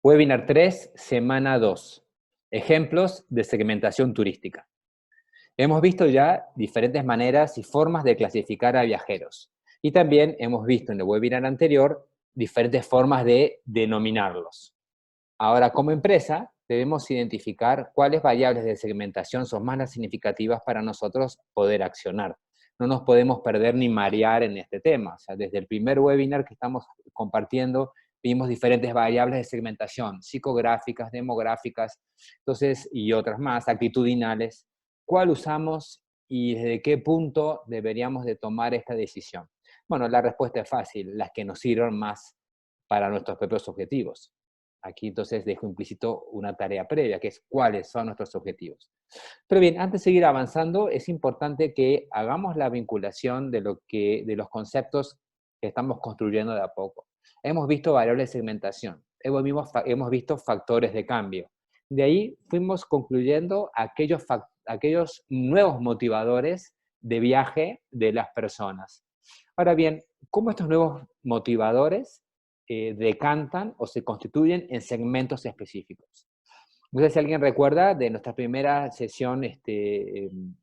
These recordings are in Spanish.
Webinar 3, semana 2. Ejemplos de segmentación turística. Hemos visto ya diferentes maneras y formas de clasificar a viajeros. Y también hemos visto en el webinar anterior diferentes formas de denominarlos. Ahora, como empresa, debemos identificar cuáles variables de segmentación son más las significativas para nosotros poder accionar. No nos podemos perder ni marear en este tema. O sea, desde el primer webinar que estamos compartiendo, vimos diferentes variables de segmentación, psicográficas, demográficas, entonces, y otras más, actitudinales. ¿Cuál usamos y desde qué punto deberíamos de tomar esta decisión? Bueno, la respuesta es fácil, las que nos sirvan más para nuestros propios objetivos. Aquí entonces dejo implícito una tarea previa, que es cuáles son nuestros objetivos. Pero bien, antes de seguir avanzando, es importante que hagamos la vinculación de los conceptos que estamos construyendo de a poco. Hemos visto variables de segmentación, hemos visto factores de cambio. De ahí fuimos concluyendo aquellos nuevos motivadores de viaje de las personas. Ahora bien, ¿cómo estos nuevos motivadores decantan o se constituyen en segmentos específicos? No sé si alguien recuerda de nuestra primera sesión en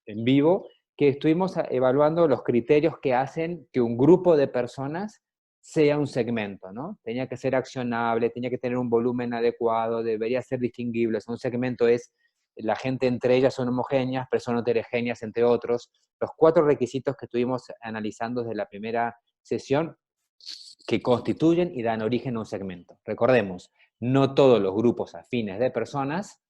vivo, que estuvimos evaluando los criterios que hacen que un grupo de personas sea un segmento, ¿no? Tenía que ser accionable, tenía que tener un volumen adecuado, debería ser distinguible. O sea, un segmento es, la gente entre ellas son homogéneas, pero son heterogéneas entre otros. Los 4 requisitos que estuvimos analizando desde la primera sesión que constituyen y dan origen a un segmento. Recordemos, no todos los grupos afines de personas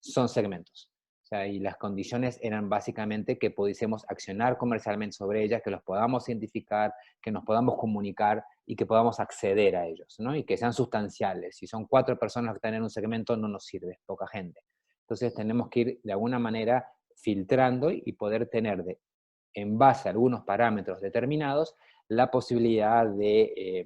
son segmentos. O sea, y las condiciones eran básicamente que pudiésemos accionar comercialmente sobre ellas, que los podamos identificar, que nos podamos comunicar y que podamos acceder a ellos, ¿no? Y que sean sustanciales. Si son 4 personas que están en un segmento, no nos sirve, es poca gente. Entonces tenemos que ir de alguna manera filtrando y poder tener, en base a algunos parámetros determinados, la posibilidad de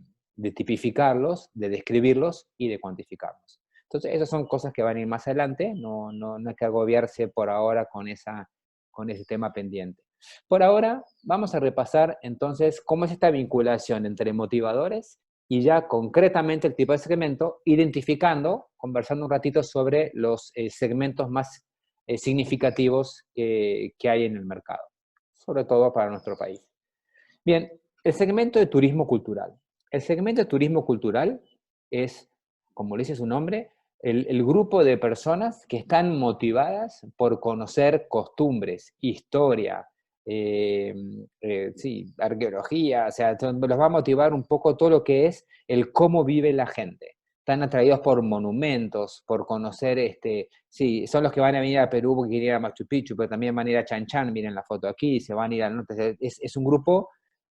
tipificarlos, de describirlos y de cuantificarlos. Entonces, esas son cosas que van a ir más adelante, no hay que agobiarse por ahora con ese tema pendiente. Por ahora, vamos a repasar entonces cómo es esta vinculación entre motivadores y ya concretamente el tipo de segmento, identificando, conversando un ratito sobre los segmentos más significativos que hay en el mercado, sobre todo para nuestro país. Bien, el segmento de turismo cultural. El segmento de turismo cultural es, como le dice su nombre, el grupo de personas que están motivadas por conocer costumbres, historia, sí, arqueología, o sea, los va a motivar un poco todo lo que es el cómo vive la gente. Están atraídos por monumentos, por conocer, sí, son los que van a venir a Perú porque quieren ir a Machu Picchu, pero también van a ir a Chan Chan, miren la foto aquí, se van a ir al norte. Es un grupo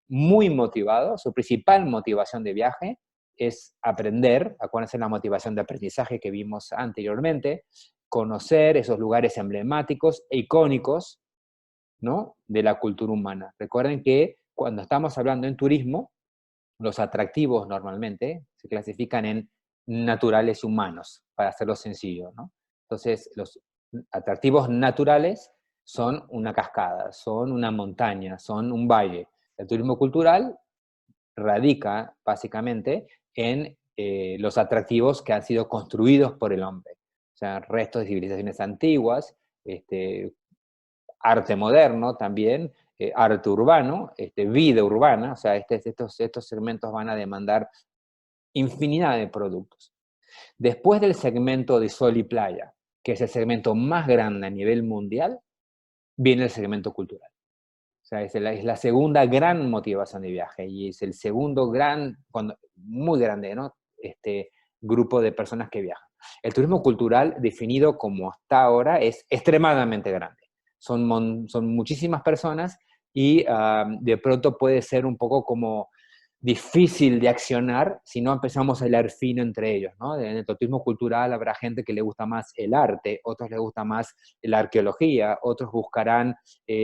muy motivado, su principal motivación de viaje es aprender, acuérdense la motivación de aprendizaje que vimos anteriormente, conocer esos lugares emblemáticos e icónicos, ¿no?, de la cultura humana. Recuerden que cuando estamos hablando en turismo, los atractivos normalmente se clasifican en naturales humanos, para hacerlo sencillo, ¿no? Entonces, los atractivos naturales son una cascada, son una montaña, son un valle. El turismo cultural radica básicamente en los atractivos que han sido construidos por el hombre. O sea, restos de civilizaciones antiguas, arte moderno también, arte urbano, vida urbana, o sea, estos segmentos van a demandar infinidad de productos. Después del segmento de sol y playa, que es el segmento más grande a nivel mundial, viene el segmento cultural. O sea, es la segunda gran motivación de viaje y es el segundo muy grande, ¿no?, grupo de personas que viajan. El turismo cultural, definido como hasta ahora, es extremadamente grande. Son muchísimas personas y de pronto puede ser un poco como difícil de accionar si no empezamos a hilar fino entre ellos, ¿no? En el turismo cultural habrá gente que le gusta más el arte, otros les gusta más la arqueología, otros buscarán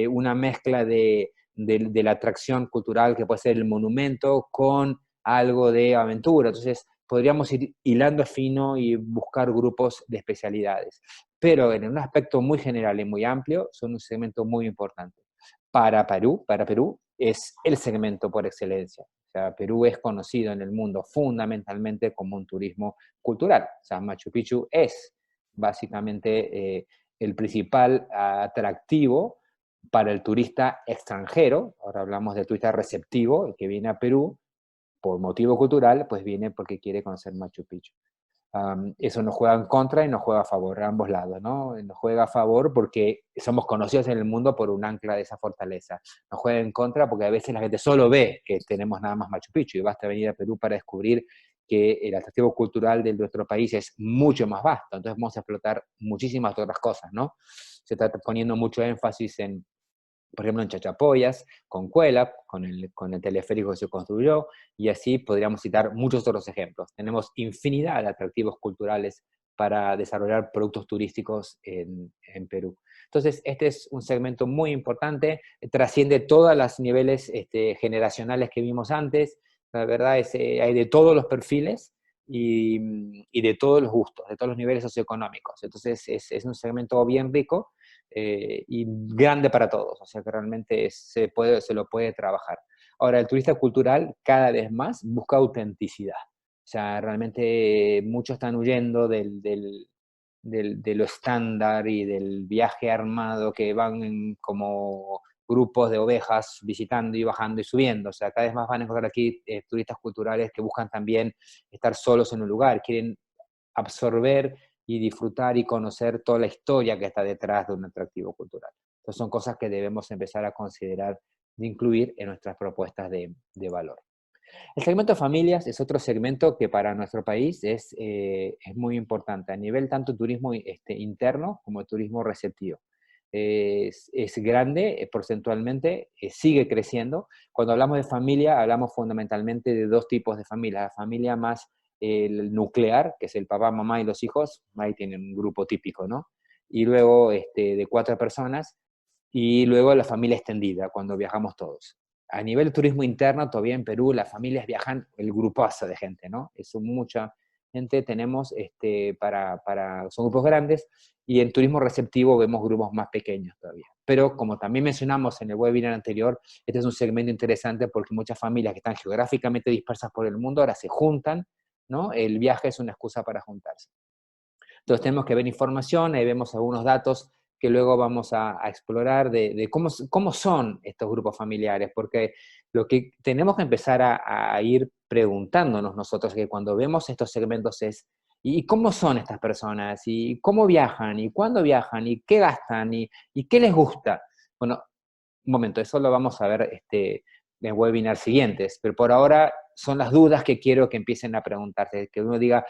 una mezcla de la atracción cultural que puede ser el monumento con algo de aventura. Entonces, podríamos ir hilando fino y buscar grupos de especialidades. Pero en un aspecto muy general y muy amplio, son un segmento muy importante. Para Perú es el segmento por excelencia. O sea, Perú es conocido en el mundo fundamentalmente como un turismo cultural. O sea, Machu Picchu es básicamente el principal atractivo para el turista extranjero. Ahora hablamos del turista receptivo, el que viene a Perú por motivo cultural, pues viene porque quiere conocer Machu Picchu. Eso nos juega en contra y nos juega a favor, a ambos lados, ¿no? Nos juega a favor porque somos conocidos en el mundo por un ancla de esa fortaleza. Nos juega en contra porque a veces la gente solo ve que tenemos nada más Machu Picchu y basta venir a Perú para descubrir que el atractivo cultural de nuestro país es mucho más vasto. Entonces vamos a explotar muchísimas otras cosas, ¿no? Se está poniendo mucho énfasis en, por ejemplo, en Chachapoyas, con Cuela, con el teleférico que se construyó, y así podríamos citar muchos otros ejemplos. Tenemos infinidad de atractivos culturales para desarrollar productos turísticos en Perú. Entonces, este es un segmento muy importante, trasciende todos los niveles generacionales que vimos antes, la verdad es hay de todos los perfiles y de todos los gustos, de todos los niveles socioeconómicos. Entonces, es un segmento bien rico y grande para todos, o sea que realmente se lo puede trabajar. Ahora, el turista cultural cada vez más busca autenticidad, o sea, realmente muchos están huyendo de lo estándar y del viaje armado que van como grupos de ovejas visitando y bajando y subiendo, o sea, cada vez más van a encontrar aquí turistas culturales que buscan también estar solos en un lugar, quieren absorber y disfrutar y conocer toda la historia que está detrás de un atractivo cultural. Entonces son cosas que debemos empezar a considerar de incluir en nuestras propuestas de valor. El segmento de familias es otro segmento que para nuestro país es muy importante, a nivel tanto turismo interno como turismo receptivo. Es grande porcentualmente, sigue creciendo. Cuando hablamos de familia, hablamos fundamentalmente de dos tipos de familia. La familia más el nuclear, que es el papá, mamá y los hijos, ahí tienen un grupo típico, ¿no? Y luego de 4 personas, y luego la familia extendida, cuando viajamos todos. A nivel de turismo interno, todavía en Perú las familias viajan el grupazo de gente, ¿no? Es mucha gente, tenemos son grupos grandes, y en turismo receptivo vemos grupos más pequeños todavía. Pero como también mencionamos en el webinar anterior, este es un segmento interesante porque muchas familias que están geográficamente dispersas por el mundo ahora se juntan, ¿no? El viaje es una excusa para juntarse. Entonces tenemos que ver información, ahí vemos algunos datos que luego vamos a explorar de cómo son estos grupos familiares, porque lo que tenemos que empezar a ir preguntándonos nosotros, que cuando vemos estos segmentos es, ¿y cómo son estas personas? ¿Y cómo viajan? ¿Y cuándo viajan? ¿Y qué gastan? ¿Y qué les gusta? Bueno, un momento, eso lo vamos a ver en webinars siguientes, pero por ahora son las dudas que quiero que empiecen a preguntarse, que uno diga,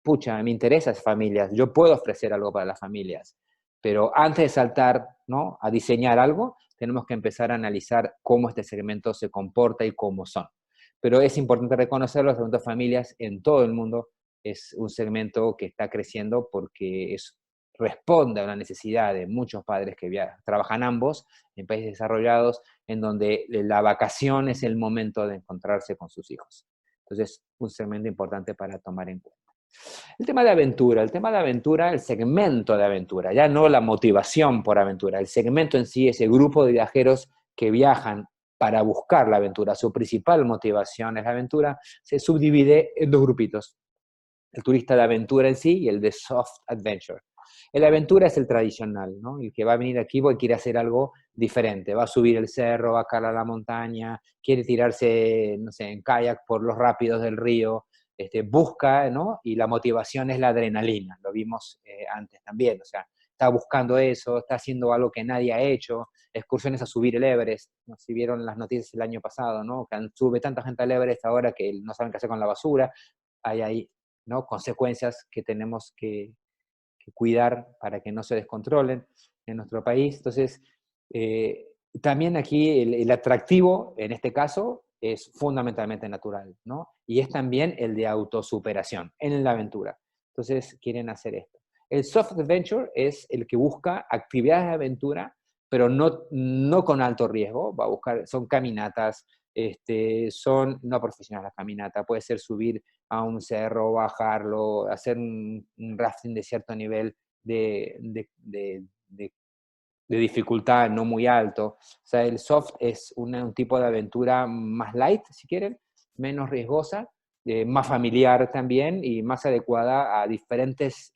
pucha, me interesan las familias, yo puedo ofrecer algo para las familias, pero antes de saltar, ¿no?, a diseñar algo, tenemos que empezar a analizar cómo este segmento se comporta y cómo son. Pero es importante reconocer los segmentos de familias en todo el mundo, es un segmento que está creciendo porque responde a una necesidad de muchos padres que trabajan ambos en países desarrollados, en donde la vacación es el momento de encontrarse con sus hijos. Entonces, un segmento importante para tomar en cuenta. El tema de aventura, el segmento de aventura, ya no la motivación por aventura, el segmento en sí, ese grupo de viajeros que viajan para buscar la aventura, su principal motivación es la aventura, se subdivide en dos grupitos, el turista de aventura en sí y el de soft adventure. El de aventura es el tradicional, ¿no? El que va a venir aquí porque quiere hacer algo diferente, va a subir el cerro, va a calar la montaña, quiere tirarse, no sé, en kayak por los rápidos del río, busca, ¿no? Y la motivación es la adrenalina, lo vimos antes también, o sea, está buscando eso, está haciendo algo que nadie ha hecho, excursiones a subir el Everest, ¿no? Si vieron las noticias el año pasado, ¿no? Que sube tanta gente al Everest ahora que no saben qué hacer con la basura, hay ahí, ¿no?, consecuencias que tenemos que cuidar para que no se descontrolen en nuestro país. Entonces, eh, también aquí el atractivo, en este caso, es fundamentalmente natural, ¿no? Y es también el de autosuperación en la aventura. Entonces, quieren hacer esto. El soft adventure es el que busca actividades de aventura, pero no con alto riesgo. Va a buscar, son caminatas, son no profesionales la caminata, puede ser subir a un cerro, bajarlo, hacer un rafting de cierto nivel de, de, de, de, de dificultad no muy alto. O sea, el soft es un tipo de aventura más light, si quieren, menos riesgosa, más familiar también y más adecuada a diferentes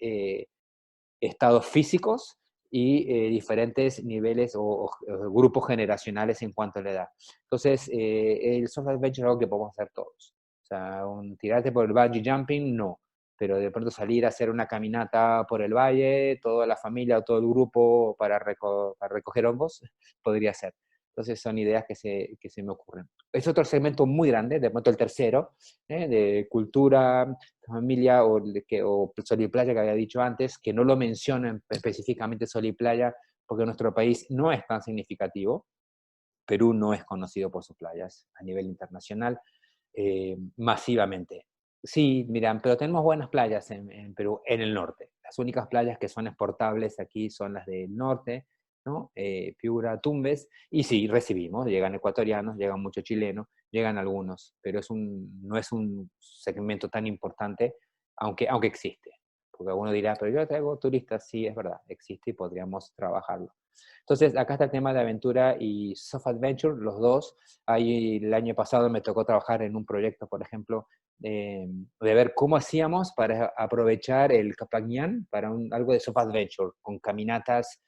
estados físicos y diferentes niveles o grupos generacionales en cuanto a la edad. Entonces, el soft adventure es algo que podemos hacer todos. O sea, tirarte por el bungee jumping, no. Pero de pronto salir a hacer una caminata por el valle, toda la familia o todo el grupo para recoger hongos, podría ser. Entonces son ideas que se me ocurren. Es otro segmento muy grande, de pronto el tercero, de cultura, familia o Sol y Playa que había dicho antes, que no lo mencionan específicamente Sol y Playa porque nuestro país no es tan significativo. Perú no es conocido por sus playas a nivel internacional masivamente. Sí, miran, pero tenemos buenas playas en Perú, en el norte. Las únicas playas que son exportables aquí son las del norte, ¿no? Piura, Tumbes, y sí, recibimos, llegan ecuatorianos, llegan muchos chilenos, llegan algunos, pero no es un segmento tan importante, aunque existe. Porque alguno dirá, pero yo traigo turistas, sí, es verdad, existe y podríamos trabajarlo. Entonces, acá está el tema de aventura y soft adventure, los dos. Ahí el año pasado me tocó trabajar en un proyecto, por ejemplo, de ver cómo hacíamos para aprovechar el Capagñán para algo de soft adventure, con caminatas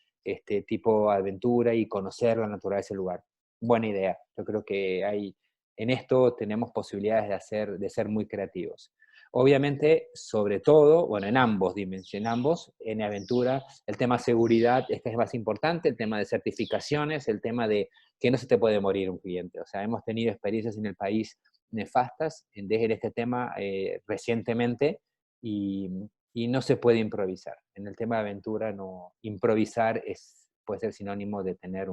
tipo aventura y conocer la naturaleza del lugar. Buena idea. Yo creo que en esto tenemos posibilidades de ser muy creativos. Obviamente, sobre todo, bueno, en ambos dimensiones, en ambos, en aventura, el tema seguridad es más importante, el tema de certificaciones, el tema de que no se te puede morir un cliente. O sea, hemos tenido experiencias en el país nefastas en este tema recientemente y, y no se puede improvisar. En el tema de aventura, no, improvisar puede ser sinónimo de tener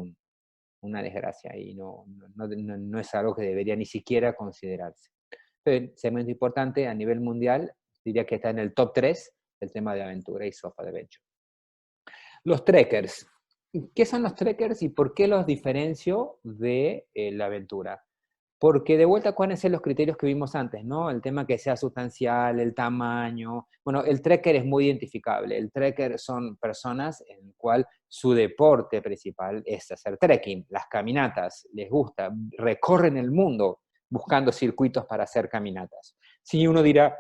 una desgracia y no es algo que debería ni siquiera considerarse. Segmento importante a nivel mundial, diría que está en el top 3 el tema de aventura y soft adventure. Los trekkers. ¿Qué son los trekkers y por qué los diferencio de la aventura? Porque de vuelta, ¿cuáles son los criterios que vimos antes, no? El tema que sea sustancial, el tamaño. Bueno, el trekker es muy identificable. El trekker son personas en el cual su deporte principal es hacer trekking, las caminatas, les gusta, recorren el mundo buscando circuitos para hacer caminatas. Si uno dirá,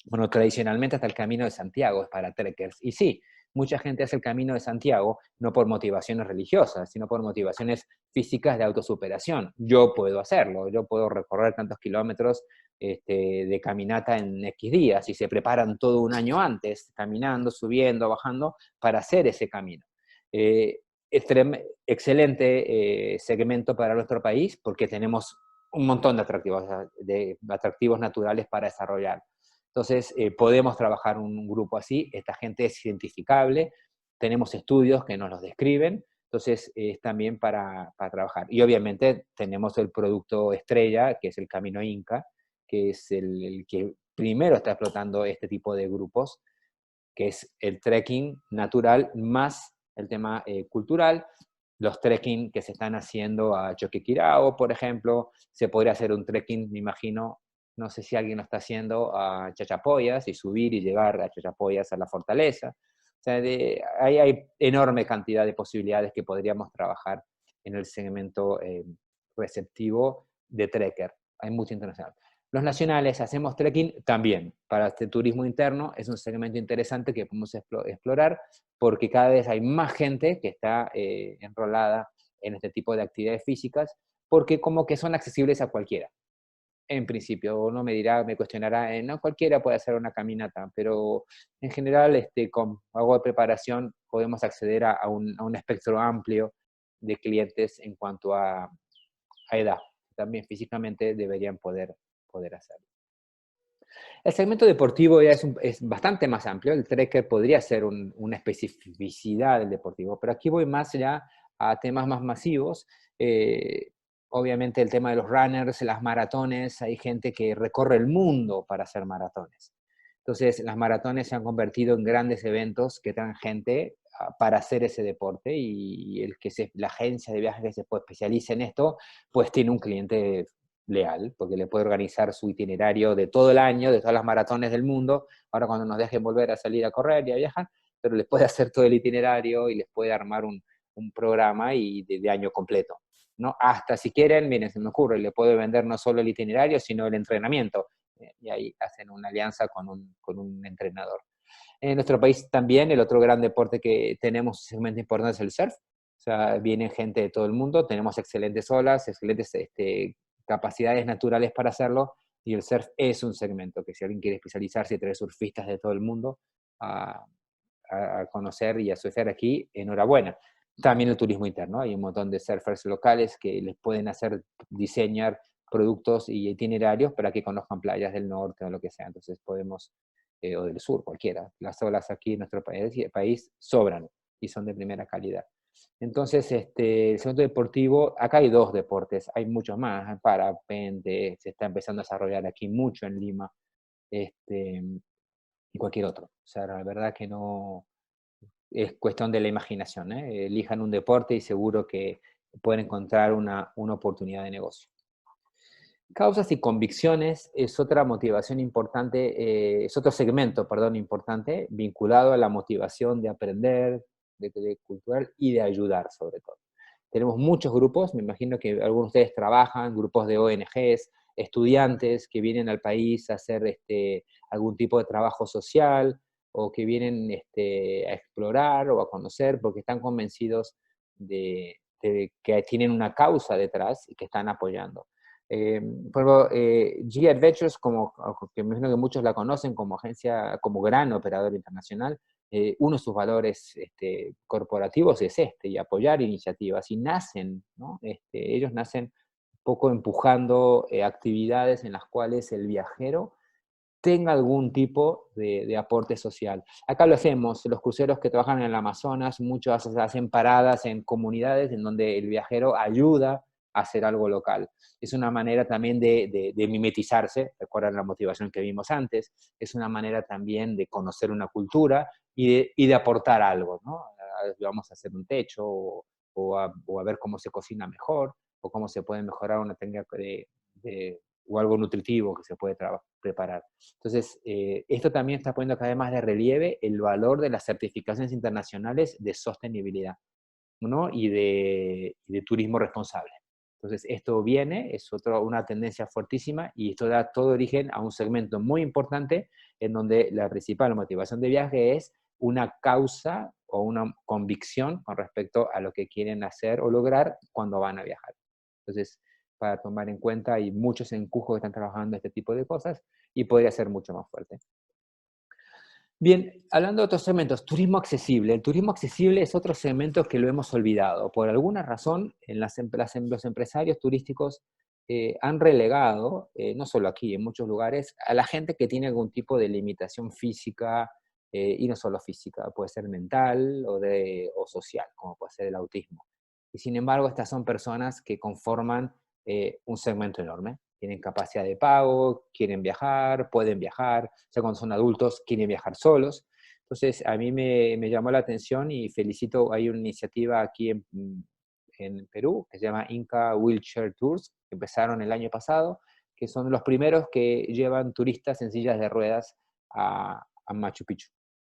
bueno, tradicionalmente hasta el Camino de Santiago es para trekkers. Y sí, mucha gente hace el Camino de Santiago no por motivaciones religiosas, sino por motivaciones físicas de autosuperación. Yo puedo hacerlo, yo puedo recorrer tantos kilómetros de caminata en X días y se preparan todo un año antes, caminando, subiendo, bajando, para hacer ese camino. Eh, Excelente segmento para nuestro país porque tenemos un montón de atractivos naturales para desarrollar. Entonces, podemos trabajar un grupo así, esta gente es identificable, tenemos estudios que nos los describen, entonces es también para trabajar. Y obviamente tenemos el producto estrella, que es el Camino Inca, que es el que primero está explotando este tipo de grupos, que es el trekking natural más el tema cultural, los trekking que se están haciendo a Choquequirao, por ejemplo, se podría hacer un trekking, me imagino, no sé si alguien lo está haciendo a Chachapoyas y subir y llegar a Chachapoyas a la fortaleza. O sea, hay enorme cantidad de posibilidades que podríamos trabajar en el segmento receptivo de trekker. Hay mucho internacional. Los nacionales, hacemos trekking también. Para este turismo interno es un segmento interesante que podemos explorar porque cada vez hay más gente que está enrolada en este tipo de actividades físicas porque como que son accesibles a cualquiera. En principio, uno me cuestionará, no cualquiera puede hacer una caminata, pero en general con algo de preparación podemos acceder a un espectro amplio de clientes en cuanto a edad. También físicamente deberían poder hacerlo. El segmento deportivo ya es bastante más amplio. El trekker podría ser una especificidad del deportivo, pero aquí voy más ya a temas más masivos. Obviamente el tema de los runners, las maratones, hay gente que recorre el mundo para hacer maratones. Entonces, las maratones se han convertido en grandes eventos que traen gente para hacer ese deporte y la agencia de viajes que se especializa en esto, pues tiene un cliente leal, porque le puede organizar su itinerario de todo el año, de todas las maratones del mundo, ahora cuando nos dejen volver a salir a correr y a viajar, pero les puede hacer todo el itinerario y les puede armar un programa de año completo. ¿no? Hasta si quieren, miren, se me ocurre, le puedo vender no solo el itinerario, sino el entrenamiento. Y ahí hacen una alianza con un entrenador. En nuestro país también el otro gran deporte que tenemos segmento importante es el surf. O sea, viene gente de todo el mundo, tenemos excelentes olas, excelentes capacidades naturales para hacerlo, y el surf es un segmento que si alguien quiere especializarse y traer surfistas de todo el mundo a, a conocer y a surfear aquí, enhorabuena. También el turismo interno, hay un montón de surfers locales que les pueden hacer diseñar productos y itinerarios para que conozcan playas del norte o lo que sea. Entonces podemos, o del sur, cualquiera. Las olas aquí en nuestro país sobran y son de primera calidad. Entonces, el centro deportivo, acá hay dos deportes, hay muchos más, parapente, se está empezando a desarrollar aquí mucho en Lima, y cualquier otro. O sea, la verdad que no, es cuestión de la imaginación, ¿eh? Elijan un deporte y seguro que pueden encontrar una oportunidad de negocio. Causas y convicciones es otra motivación importante, es otro segmento, perdón, importante, vinculado a la motivación de aprender, de cultural y de ayudar sobre todo. Tenemos muchos grupos, me imagino que algunos de ustedes trabajan, grupos de ONGs, estudiantes que vienen al país a hacer algún tipo de trabajo social o que vienen a explorar o a conocer porque están convencidos de que tienen una causa detrás y que están apoyando. Por ejemplo, G Adventures, que me imagino que muchos la conocen como agencia, como gran operador internacional, uno de sus valores corporativos es y apoyar iniciativas, y nacen, ¿no? Ellos nacen un poco empujando actividades en las cuales el viajero tenga algún tipo de aporte social. Acá lo hacemos, los cruceros que trabajan en el Amazonas, muchos hacen paradas en comunidades en donde el viajero ayuda a hacer algo local. Es una manera también de mimetizarse, recuerdan la motivación que vimos antes, es una manera también de conocer una cultura y de aportar algo, ¿no? Vamos a hacer un techo o a ver cómo se cocina mejor o cómo se puede mejorar una técnica o algo nutritivo que se puede preparar. Entonces, esto también está poniendo cada vez más de relieve el valor de las certificaciones internacionales de sostenibilidad, ¿no? Y de turismo responsable. Entonces, esto viene, es una tendencia fuertísima y esto da todo origen a un segmento muy importante en donde la principal motivación de viaje es una causa o una convicción con respecto a lo que quieren hacer o lograr cuando van a viajar. Entonces, para tomar en cuenta, hay muchos en Cusco que están trabajando este tipo de cosas y podría ser mucho más fuerte. Bien, hablando de otros segmentos, turismo accesible. El turismo accesible es otro segmento que lo hemos olvidado. Por alguna razón, los empresarios turísticos han relegado, no solo aquí, en muchos lugares, a la gente que tiene algún tipo de limitación física, y no solo física, puede ser mental o social, como puede ser el autismo. Y sin embargo, estas son personas que conforman un segmento enorme. Tienen capacidad de pago, quieren viajar, pueden viajar, o sea, cuando son adultos quieren viajar solos. Entonces, a mí me llamó la atención y felicito, hay una iniciativa aquí en Perú que se llama Inca Wheelchair Tours, que empezaron el año pasado, que son los primeros que llevan turistas en sillas de ruedas a Machu Picchu.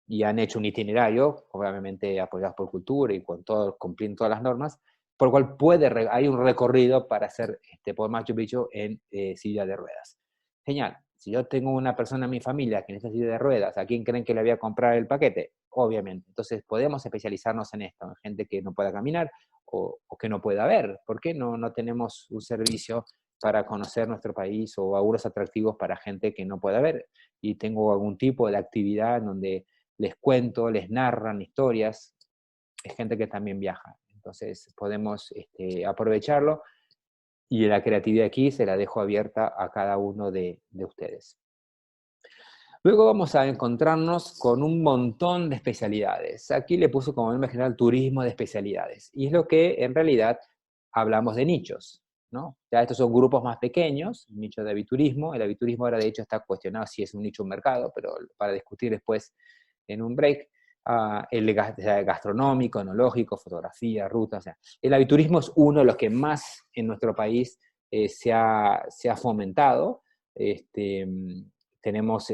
Y han hecho un itinerario, obviamente apoyados por cultura y cumpliendo todas las normas, por el cual hay un recorrido para hacer por Machu Picchu en silla de ruedas. Genial. Si yo tengo una persona en mi familia que necesita silla de ruedas, ¿a quién creen que le voy a comprar el paquete? Obviamente. Entonces podemos especializarnos en esto, en gente que no pueda caminar o que no pueda ver. ¿Por qué no tenemos un servicio para conocer nuestro país o algunos atractivos para gente que no pueda ver? Y tengo algún tipo de actividad en donde les cuento, les narran historias, es gente que también viaja. Entonces podemos aprovecharlo y la creatividad aquí se la dejo abierta a cada uno de ustedes. Luego vamos a encontrarnos con un montón de especialidades. Aquí le puse como nombre general turismo de especialidades. Y es lo que en realidad hablamos de nichos, ¿no? Ya estos son grupos más pequeños, nicho de aviturismo. El aviturismo ahora de hecho está cuestionado si es un nicho o un mercado, pero para discutir después en un break. El gastronómico, enológico, fotografía, ruta. O sea, el aviturismo es uno de los que más en nuestro país se ha fomentado.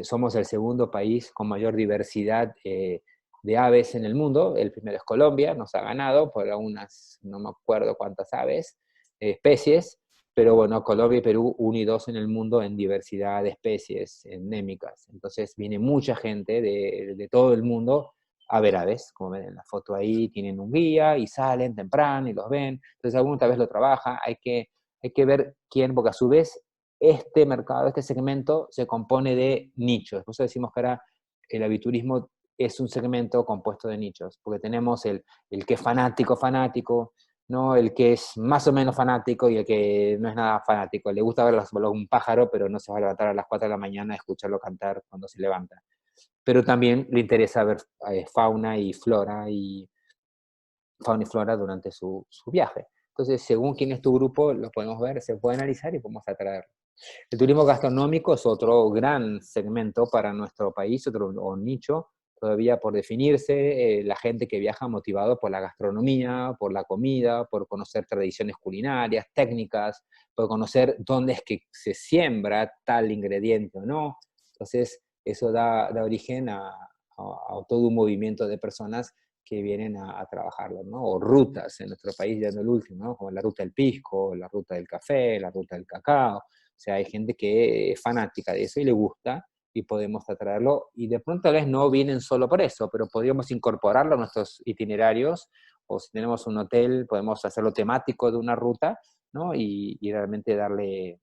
Somos el segundo país con mayor diversidad de aves en el mundo. El primero es Colombia, nos ha ganado por unas, no me acuerdo cuántas aves. especies, pero bueno, Colombia y Perú unidos en el mundo en diversidad de especies endémicas. Entonces viene mucha gente de todo el mundo a ver aves, como ven en la foto ahí, tienen un guía y salen temprano y los ven. Entonces alguna vez lo trabaja, hay que ver quién, porque a su vez este mercado, este segmento se compone de nichos. Por eso decimos que ahora el aviturismo es un segmento compuesto de nichos, porque tenemos el que es fanático, fanático, ¿no? El que es más o menos fanático y el que no es nada fanático. Le gusta ver un pájaro, pero no se va a levantar a las 4 de la mañana a escucharlo cantar cuando se levanta. Pero también le interesa ver fauna y flora durante su viaje. Entonces, según quién es tu grupo, lo podemos ver, se puede analizar y podemos atraer. El turismo gastronómico es otro gran segmento para nuestro país, otro o nicho, todavía por definirse, la gente que viaja motivado por la gastronomía, por la comida, por conocer tradiciones culinarias, técnicas, por conocer dónde es que se siembra tal ingrediente o no. Entonces, eso da origen a todo un movimiento de personas que vienen a trabajarlo, ¿no? O rutas en nuestro país, ya no el último, ¿no? Como la ruta del pisco, la ruta del café, la ruta del cacao. O sea, hay gente que es fanática de eso y le gusta y podemos atraerlo. Y de pronto tal vez no vienen solo por eso, pero podríamos incorporarlo a nuestros itinerarios o si tenemos un hotel, podemos hacerlo temático de una ruta, ¿no? Y realmente darle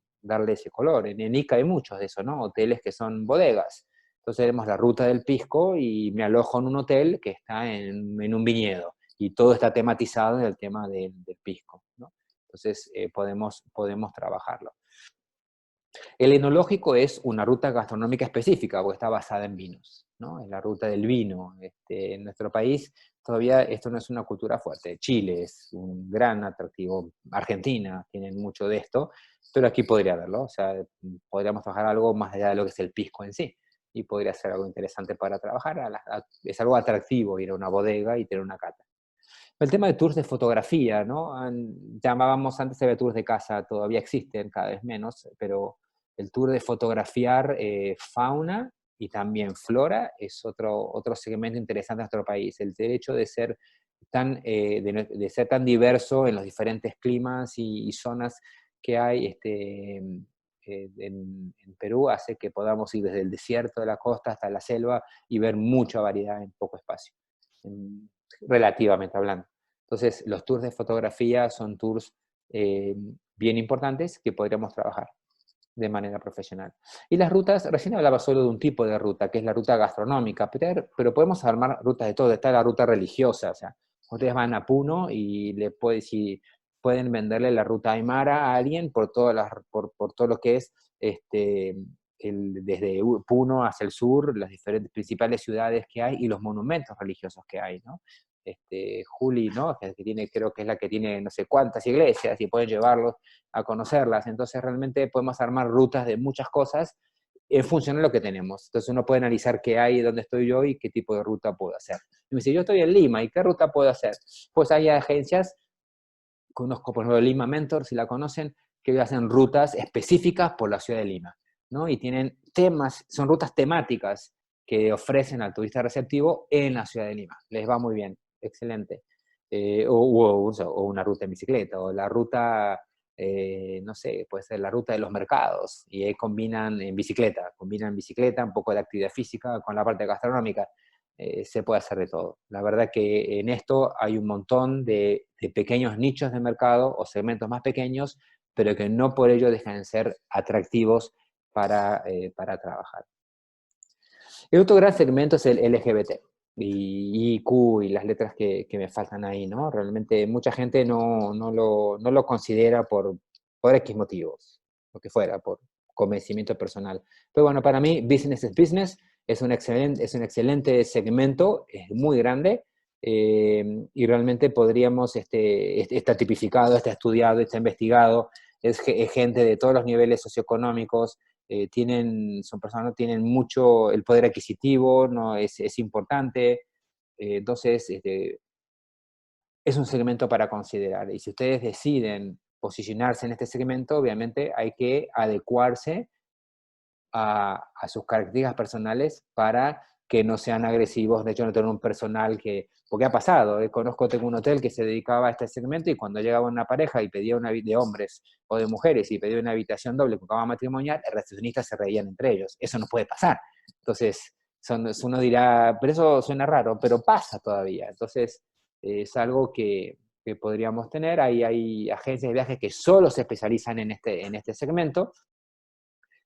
ese color. En Ica hay muchos de eso, ¿no? Hoteles que son bodegas. Entonces tenemos la ruta del pisco y me alojo en un hotel que está en un viñedo y todo está tematizado en el tema del pisco, ¿no? Entonces podemos trabajarlo. El enológico es una ruta gastronómica específica, porque está basada en vinos, ¿no? Es la ruta del vino. En nuestro país todavía esto no es una cultura fuerte. Chile es un gran atractivo, Argentina tienen mucho de esto, pero aquí podría haberlo, o sea, podríamos trabajar algo más allá de lo que es el pisco en sí, y podría ser algo interesante para trabajar. Es algo atractivo ir a una bodega y tener una cata. El tema de tours de fotografía, ¿no? Llamábamos antes de tours de casa, todavía existen cada vez menos, pero el tour de fotografiar fauna y también flora es otro segmento interesante en nuestro país. El hecho de ser de ser tan diverso en los diferentes climas y zonas que hay en Perú hace que podamos ir desde el desierto de la costa hasta la selva y ver mucha variedad en poco espacio, relativamente hablando. Entonces, los tours de fotografía son tours eh, bien importantes que podríamos trabajar de manera profesional. Y las rutas, recién hablaba solo de un tipo de ruta, que es la ruta gastronómica, pero podemos armar rutas de todo. Está la ruta religiosa, o sea, ustedes van a Puno y si pueden venderle la ruta Aymara a alguien por todo lo que es desde Puno hacia el sur, las diferentes principales ciudades que hay y los monumentos religiosos que hay, ¿no? Juli, ¿no? Que tiene, creo que es la que tiene no sé cuántas iglesias y pueden llevarlos a conocerlas. Entonces realmente podemos armar rutas de muchas cosas en función de lo que tenemos. Entonces uno puede analizar qué hay, dónde estoy yo y qué tipo de ruta puedo hacer. Y me dice, yo estoy en Lima, ¿y qué ruta puedo hacer? Pues hay agencias, conozco por ejemplo Lima Mentor, si la conocen, que hacen rutas específicas por la ciudad de Lima, ¿no? Y tienen temas, son rutas temáticas que ofrecen al turista receptivo en la ciudad de Lima. Les va muy bien, excelente. O una ruta en bicicleta, o la ruta no sé, puede ser la ruta de los mercados, y ahí combinan bicicleta, un poco de actividad física con la parte gastronómica, se puede hacer de todo. La verdad que en esto hay un montón de pequeños nichos de mercado o segmentos más pequeños, pero que no por ello dejan de ser atractivos para trabajar. El otro gran segmento es el LGBT y IQ y las letras que me faltan ahí, ¿no? Realmente mucha gente no lo considera por X motivos, lo que fuera, por convencimiento personal. Pero bueno, para mí, business is business, es un excelente segmento, es muy grande, y realmente podríamos, está tipificado, está estudiado, está investigado, es gente de todos los niveles socioeconómicos, son personas que tienen mucho, el poder adquisitivo no es importante, entonces es un segmento para considerar. Y si ustedes deciden posicionarse en este segmento, obviamente hay que adecuarse a sus características personales para que no sean agresivos, de hecho no tener un personal que, porque ha pasado, tengo un hotel que se dedicaba a este segmento y cuando llegaba una pareja y pedía de hombres o de mujeres y pedía una habitación doble con cama matrimonial, el recepcionista se reían entre ellos, eso no puede pasar. Entonces, uno dirá, pero eso suena raro, pero pasa todavía, entonces es algo que podríamos tener. Hay agencias de viajes que solo se especializan en este segmento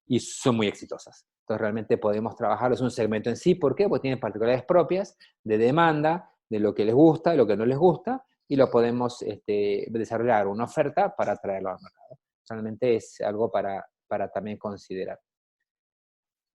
y son muy exitosas. Entonces realmente podemos trabajar, es un segmento en sí, ¿por qué? Porque tienen particularidades propias de demanda, de lo que les gusta, de lo que no les gusta, y lo podemos desarrollar una oferta para traerlo al mercado. Realmente es algo para también considerar.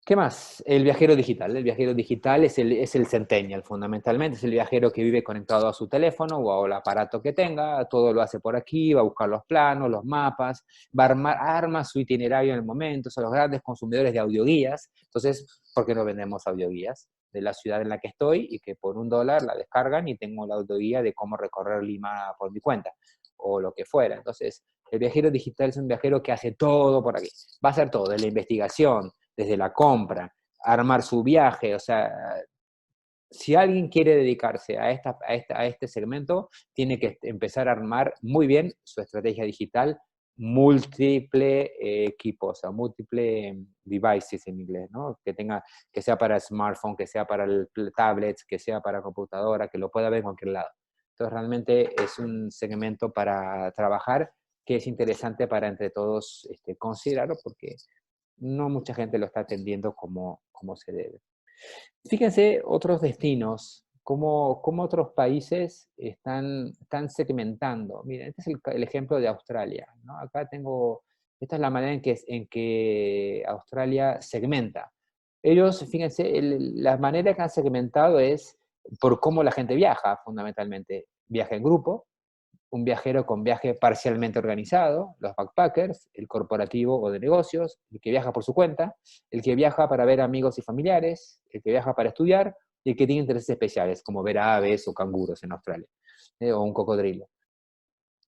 ¿Qué más? El viajero digital. El viajero digital es el centennial, fundamentalmente. Es el viajero que vive conectado a su teléfono o al aparato que tenga. Todo lo hace por aquí, va a buscar los planos, los mapas, va a arma su itinerario en el momento. Son los grandes consumidores de audioguías. Entonces, ¿por qué no vendemos audioguías de la ciudad en la que estoy y que por $1 la descargan y tengo la audioguía de cómo recorrer Lima por mi cuenta o lo que fuera? Entonces, el viajero digital es un viajero que hace todo por aquí. Va a hacer todo, de la investigación, desde la compra, armar su viaje, o sea, si alguien quiere dedicarse a este segmento, tiene que empezar a armar muy bien su estrategia digital, múltiple equipos, o sea, múltiple devices en inglés, ¿no? Que sea para smartphone, que sea para tablets, que sea para computadora, que lo pueda ver en cualquier lado. Entonces, realmente es un segmento para trabajar que es interesante para entre todos considerarlo porque no mucha gente lo está atendiendo como se debe. Fíjense otros destinos, cómo otros países están segmentando. Miren, este es el ejemplo de Australia, ¿no? Esta es la manera en que Australia segmenta. Ellos, fíjense, la manera que han segmentado es por cómo la gente viaja, fundamentalmente. Viaja en grupo, un viajero con viaje parcialmente organizado, los backpackers, el corporativo o de negocios, el que viaja por su cuenta, el que viaja para ver amigos y familiares, el que viaja para estudiar y el que tiene intereses especiales, como ver aves o canguros en Australia, o un cocodrilo,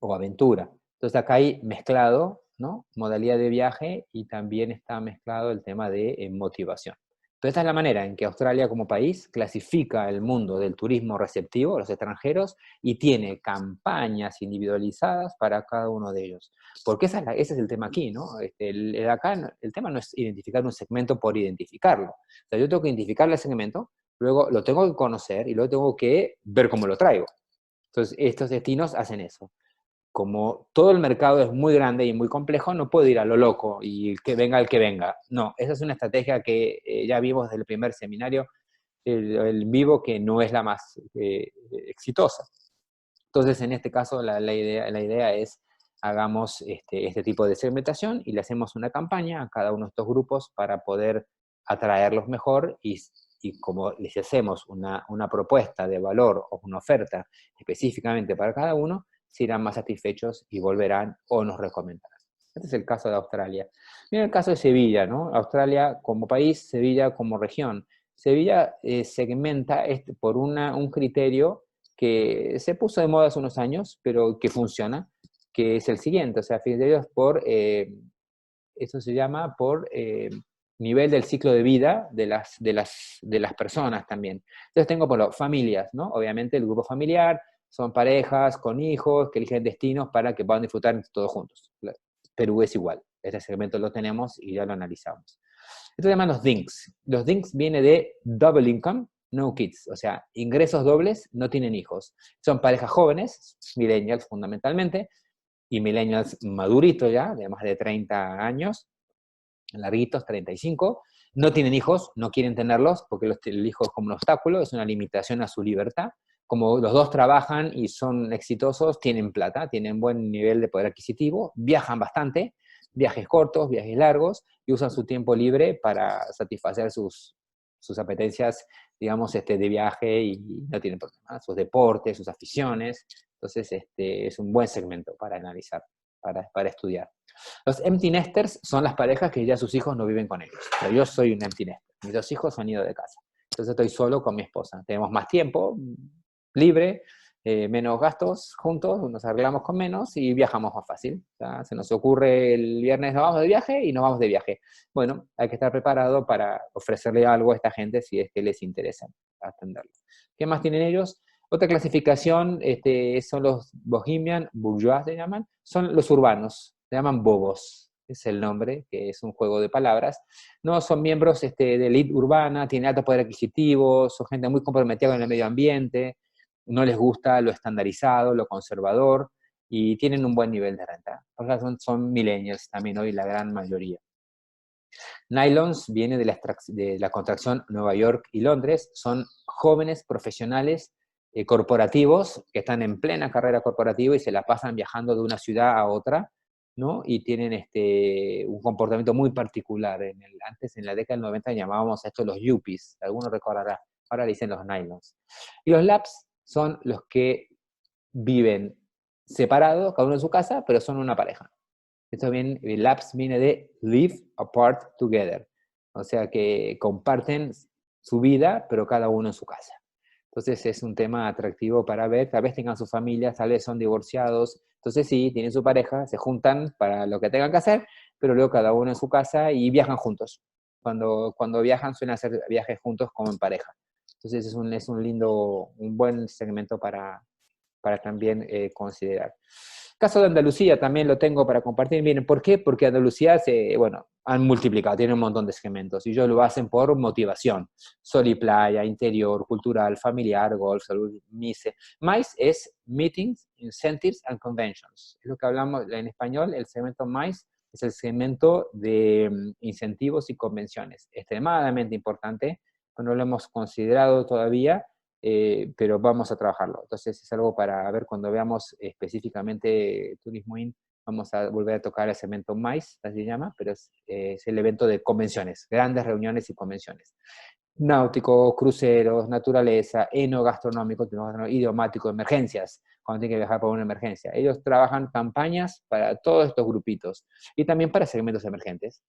o aventura. Entonces acá hay mezclado, ¿no? Modalidad de viaje y también está mezclado el tema de motivación. Entonces esta es la manera en que Australia como país clasifica el mundo del turismo receptivo a los extranjeros y tiene campañas individualizadas para cada uno de ellos. Porque ese es el tema aquí, ¿no? Acá el tema no es identificar un segmento por identificarlo. O sea, yo tengo que identificar el segmento, luego lo tengo que conocer y luego tengo que ver cómo lo traigo. Entonces estos destinos hacen eso. Como todo el mercado es muy grande y muy complejo, no puedo ir a lo loco y que venga el que venga. No, esa es una estrategia que ya vimos desde el primer seminario, el vivo, que no es la más exitosa. Entonces, en este caso, la idea es hagamos este tipo de segmentación y le hacemos una campaña a cada uno de estos grupos para poder atraerlos mejor y como les hacemos una propuesta de valor o una oferta específicamente para cada uno, se irán más satisfechos y volverán o nos recomendarán. Este es el caso de Australia. Mira el caso de Sevilla, ¿no? Australia como país, Sevilla como región. Sevilla segmenta por un criterio que se puso de moda hace unos años, pero que funciona, que es el siguiente, o sea, criterios eso se llama por nivel del ciclo de vida de las personas también. Entonces tengo por lo familias, ¿no? Obviamente el grupo familiar son parejas con hijos que eligen destinos para que puedan disfrutar todos juntos. Perú es igual, este segmento lo tenemos y ya lo analizamos. Esto se llama los DINKs. Los DINKs viene de Double Income, No Kids, o sea, ingresos dobles, no tienen hijos. Son parejas jóvenes, millennials fundamentalmente, y millennials maduritos ya, de más de 30 años, larguitos, 35, no tienen hijos, no quieren tenerlos, porque el hijo es como un obstáculo, es una limitación a su libertad. Como los dos trabajan y son exitosos, tienen plata, tienen buen nivel de poder adquisitivo, viajan bastante, viajes cortos, viajes largos, y usan su tiempo libre para satisfacer sus apetencias, digamos, de viaje y no tienen problema, sus deportes, sus aficiones. Entonces, es un buen segmento para analizar, para estudiar. Los empty nesters son las parejas que ya sus hijos no viven con ellos. Pero yo soy un empty nester. Mis 2 hijos han ido de casa. Entonces estoy solo con mi esposa. Tenemos más tiempo libre, menos gastos juntos, nos arreglamos con menos y viajamos más fácil. O sea, se nos ocurre el viernes nos vamos de viaje y nos vamos de viaje. Bueno, hay que estar preparado para ofrecerle algo a esta gente si es que les interesa atenderlo. ¿Qué más tienen ellos? Otra clasificación son los bohemian, bourgeois se llaman, son los urbanos, se llaman bobos, es el nombre, que es un juego de palabras. No son miembros de élite urbana, tienen alto poder adquisitivo, son gente muy comprometida con el medio ambiente, no les gusta lo estandarizado, lo conservador, y tienen un buen nivel de renta. Son millennials también hoy la gran mayoría. Nylons viene de la contracción Nueva York y Londres, son jóvenes profesionales corporativos que están en plena carrera corporativa y se la pasan viajando de una ciudad a otra, ¿no? Y tienen un comportamiento muy particular. Antes, en la década del 90, llamábamos a esto los yuppies, algunos recordará, ahora le dicen los nylons. Y los labs son los que viven separados, cada uno en su casa, pero son una pareja. Esto viene, labs viene de live apart together, o sea que comparten su vida, pero cada uno en su casa. Entonces es un tema atractivo para ver, tal vez tengan su familia, tal vez son divorciados, entonces sí, tienen su pareja, se juntan para lo que tengan que hacer, pero luego cada uno en su casa y viajan juntos. Cuando viajan suelen hacer viajes juntos como en pareja. Entonces es un buen segmento para también considerar. Caso de Andalucía también lo tengo para compartir. Miren, ¿por qué? Porque Andalucía han multiplicado, tiene un montón de segmentos y ellos lo hacen por motivación. Sol y playa, interior, cultural, familiar, golf, salud, MICE. MICE es Meetings, Incentives and Conventions. Es lo que hablamos en español, el segmento MICE es el segmento de incentivos y convenciones. Extremadamente importante, no lo hemos considerado todavía, pero vamos a trabajarlo. Entonces es algo para ver cuando veamos específicamente Turismo In, vamos a volver a tocar el segmento MICE, así se llama, pero es el evento de convenciones, grandes reuniones y convenciones. Náutico, cruceros, naturaleza, enogastronómico, idiomático, emergencias, cuando tiene que viajar por una emergencia. Ellos trabajan campañas para todos estos grupitos y también para segmentos emergentes.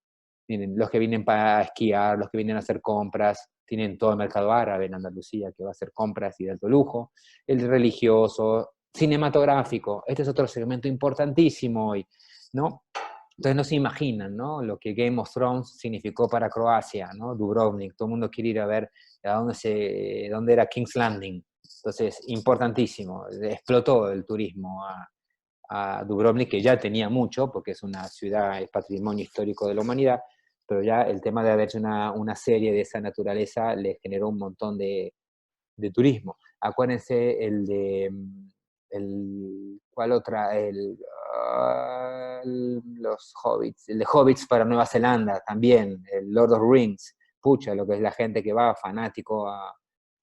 Tienen los que vienen para esquiar, los que vienen a hacer compras, tienen todo el mercado árabe en Andalucía que va a hacer compras y de alto lujo, el religioso, cinematográfico, este es otro segmento importantísimo hoy, ¿no? Entonces no se imaginan, ¿no? Lo que Game of Thrones significó para Croacia, ¿no? Dubrovnik, todo el mundo quiere ir a ver dónde era King's Landing. Entonces, importantísimo, explotó el turismo a Dubrovnik, que ya tenía mucho, porque es una ciudad, es patrimonio histórico de la humanidad, pero ya el tema de haberse una serie de esa naturaleza le generó un montón de turismo. Acuérdense ¿cuál otra? Los Hobbits, el de Hobbits para Nueva Zelanda también, el Lord of the Rings, pucha, lo que es la gente que va fanático a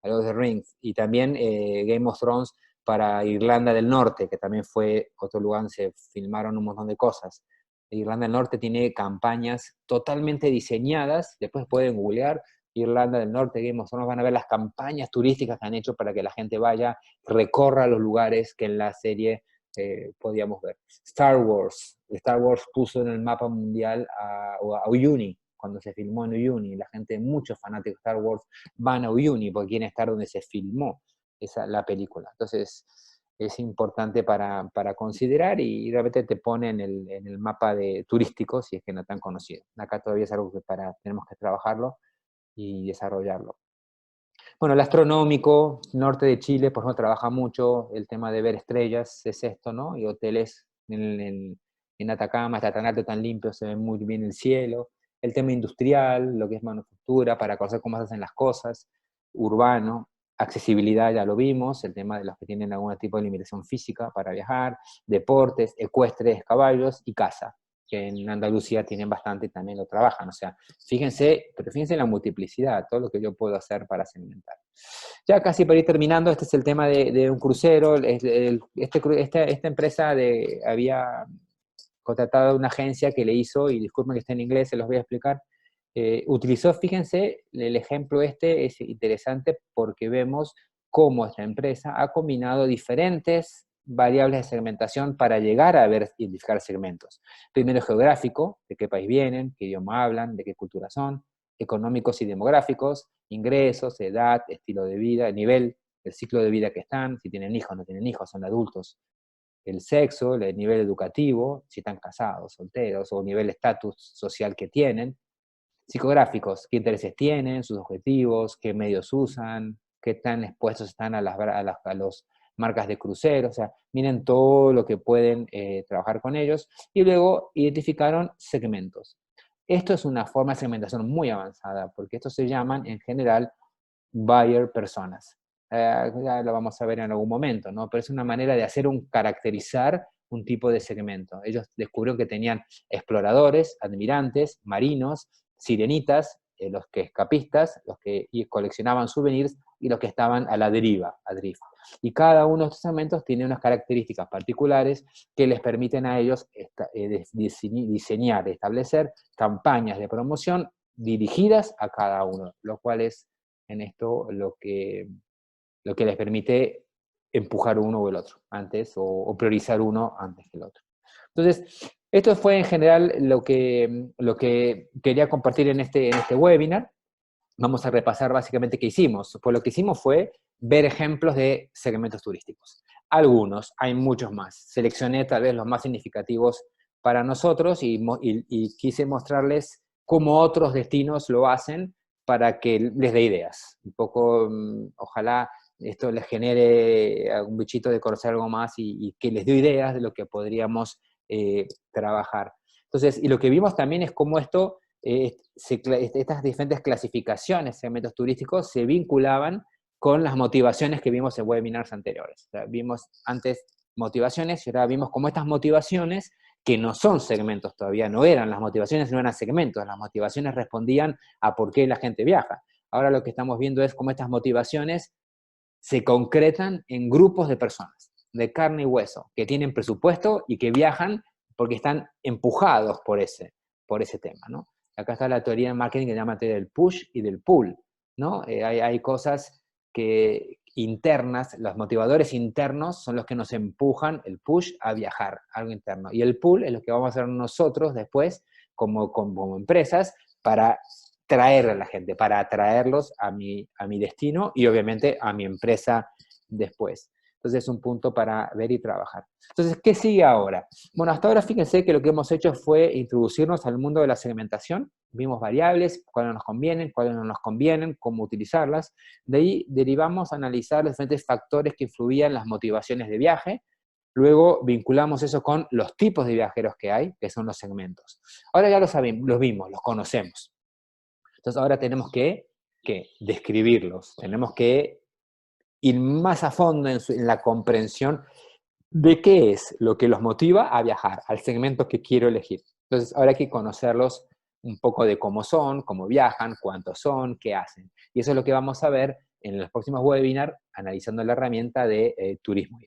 Lord of the Rings, y también Game of Thrones para Irlanda del Norte, que también fue otro lugar donde se filmaron un montón de cosas. Irlanda del Norte tiene campañas totalmente diseñadas, después pueden googlear Irlanda del Norte, Game of Thrones, van a ver las campañas turísticas que han hecho para que la gente vaya, recorra los lugares que en la serie podíamos ver. Star Wars puso en el mapa mundial a Uyuni, cuando se filmó en Uyuni, la gente, muchos fanáticos de Star Wars van a Uyuni porque quieren estar donde se filmó la película. Entonces, es importante para considerar y realmente te pone en el mapa turístico si es que no tan conocido. Acá todavía es algo que tenemos que trabajarlo y desarrollarlo. Bueno, el astronómico, norte de Chile, por ejemplo, trabaja mucho el tema de ver estrellas, es esto, ¿no? Y hoteles en Atacama, está tan alto, tan limpio, se ve muy bien el cielo. El tema industrial, lo que es manufactura, para conocer cómo se hacen las cosas, urbano, accesibilidad, ya lo vimos, el tema de los que tienen algún tipo de limitación física para viajar, deportes, ecuestres, caballos y caza, que en Andalucía tienen bastante y también lo trabajan. O sea, pero fíjense en la multiplicidad, todo lo que yo puedo hacer para segmentar. Ya casi para ir terminando, este es el tema de un crucero. Esta empresa había contratado a una agencia que le hizo, y disculpen que esté en inglés, se los voy a explicar, utilizó, fíjense, el ejemplo es interesante porque vemos cómo esta empresa ha combinado diferentes variables de segmentación para llegar a identificar segmentos. Primero geográfico, de qué país vienen, qué idioma hablan, de qué cultura son, económicos y demográficos, ingresos, edad, estilo de vida, nivel el ciclo de vida que están, si tienen hijos, no tienen hijos, son adultos, el sexo, el nivel educativo, si están casados, solteros, o nivel de estatus social que tienen. Psicográficos, qué intereses tienen, sus objetivos, qué medios usan, qué tan expuestos están a los marcas de crucero, o sea, miren todo lo que pueden trabajar con ellos, y luego identificaron segmentos. Esto es una forma de segmentación muy avanzada, porque estos se llaman, en general, buyer personas. Ya lo vamos a ver en algún momento, ¿no? Pero es una manera de caracterizar un tipo de segmento. Ellos descubrieron que tenían exploradores, admirantes, marinos, sirenitas, los que escapistas, los que coleccionaban souvenirs y los que estaban a la deriva, adrift. Y cada uno de estos segmentos tiene unas características particulares que les permiten a ellos diseñar, establecer campañas de promoción dirigidas a cada uno, lo cual es en esto lo que les permite empujar uno o el otro antes, o priorizar uno antes que el otro. Entonces, esto fue en general lo que quería compartir en este webinar. Vamos a repasar básicamente qué hicimos. Pues lo que hicimos fue ver ejemplos de segmentos turísticos. Algunos, hay muchos más. Seleccioné tal vez los más significativos para nosotros y quise mostrarles cómo otros destinos lo hacen para que les dé ideas. Un poco, ojalá esto les genere algún bichito de conocer algo más y que les dé ideas de lo que podríamos trabajar. Entonces, y lo que vimos también es cómo esto, estas diferentes clasificaciones, segmentos turísticos, se vinculaban con las motivaciones que vimos en webinars anteriores. O sea, vimos antes motivaciones y ahora vimos cómo estas motivaciones, que no son segmentos todavía, no eran las motivaciones, no eran segmentos, las motivaciones respondían a por qué la gente viaja. Ahora lo que estamos viendo es cómo estas motivaciones se concretan en grupos de personas, de carne y hueso, que tienen presupuesto y que viajan porque están empujados por ese tema, ¿no? Acá está la teoría de marketing que se llama teoría del push y del pull, ¿no? Hay cosas internas, los motivadores internos son los que nos empujan, el push, a viajar, algo interno. Y el pull es lo que vamos a hacer nosotros después, como empresas, para traer a la gente, para atraerlos a mi destino y obviamente a mi empresa después. Entonces es un punto para ver y trabajar. Entonces, ¿qué sigue ahora? Bueno, hasta ahora fíjense que lo que hemos hecho fue introducirnos al mundo de la segmentación. Vimos variables, cuáles nos convienen, cuáles no nos convienen, cómo utilizarlas. De ahí derivamos a analizar los diferentes factores que influían en las motivaciones de viaje. Luego vinculamos eso con los tipos de viajeros que hay, que son los segmentos. Ahora ya lo sabemos, los vimos, los conocemos. Entonces ahora tenemos que describirlos, tenemos que ir más a fondo en la comprensión de qué es lo que los motiva a viajar, al segmento que quiero elegir. Entonces ahora hay que conocerlos un poco de cómo son, cómo viajan, cuántos son, qué hacen. Y eso es lo que vamos a ver en los próximos webinars analizando la herramienta de turismo.